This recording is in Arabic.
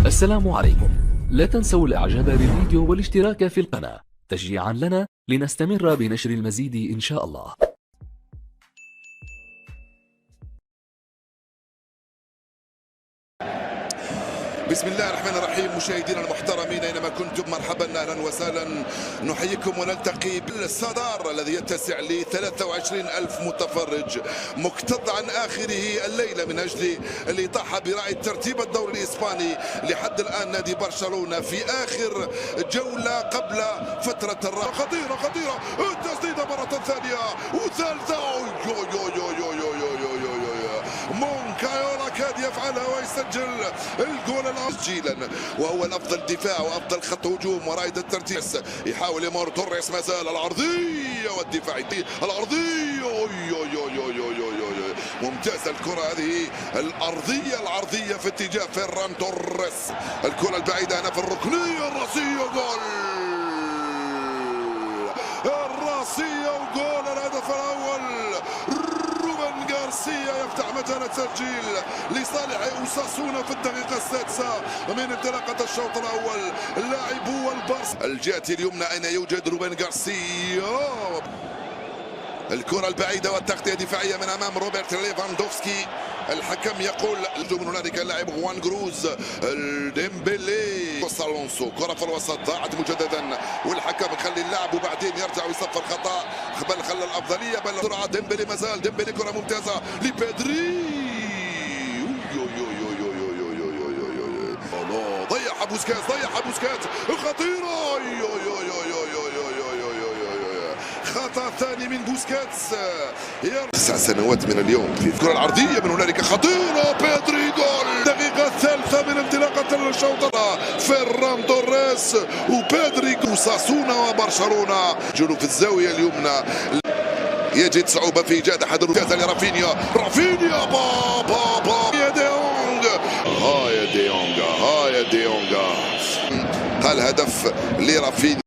السلام عليكم. لا تنسوا الاعجاب بالفيديو والاشتراك في القناة تشجيعا لنا لنستمر بنشر المزيد إن شاء الله. بسم الله الرحمن الرحيم. مشاهدينا المحترمين اينما كنتم مرحبا اهلا وسهلا، نحييكم ونلتقي بالصدار الذي يتسع ل 23,000 متفرج، مكتظ عن اخره الليله من اجل الاطاحه براي ترتيب الدوري الاسباني. لحد الان نادي برشلونه في اخر جوله قبل فتره الراحه. خطيره التسديده مره ثانيه وثالثه. مونكايولا كاد يفعلها ويسجل الجول تسجيلا، وهو الافضل دفاع وافضل خط هجوم ورائد الترتيب. يحاول يمر توريس، ما زال العرضيه والدفاع العرضيه. ممتازه الكره هذه العرضيه في اتجاه فيران توريس. الكره البعيده هنا في الركنيه الراسيه، جول الراسيه وجول الهدف الاول. غارسيا يفتح مجال التسجيل لصالح اوساسونا في الدقيقة السادسة من انطلاقة الشوط الأول. اللاعب هو البارس. الجهة اليمنى أين يوجد روبن غارسيا. الكرة البعيدة والتغطية دفاعية من أمام روبرت ليفاندوفسكي. الحكم يقول من هنالك اللاعب خوان كروز ديمبلي الونسو. كرة في الوسط ضاعت مجددا، والحكم يخلي اللعب وبعدين يرجع ويصفر خطأ، بل خلى الأفضلية بل سرعة ديمبلي. ما زال ديمبلي، كرة ممتازة لبيدري. ضيع بوسكيت خطيرة. خطأ ثاني من بوسكيتس. 9 سنوات من اليوم. في الكرة العرضية من هنالك خطيرة، بيدري جول. الدقيقة الثالثة من انطلاقة الشوط. فيران توريس وبيدري. اوساسونا وبرشلونة جلوا في الزاوية اليمنى. يجد صعوبة في إيجاد أحد الركاز لرافينيا. يا ديونغ. قال هدف لرافينيا.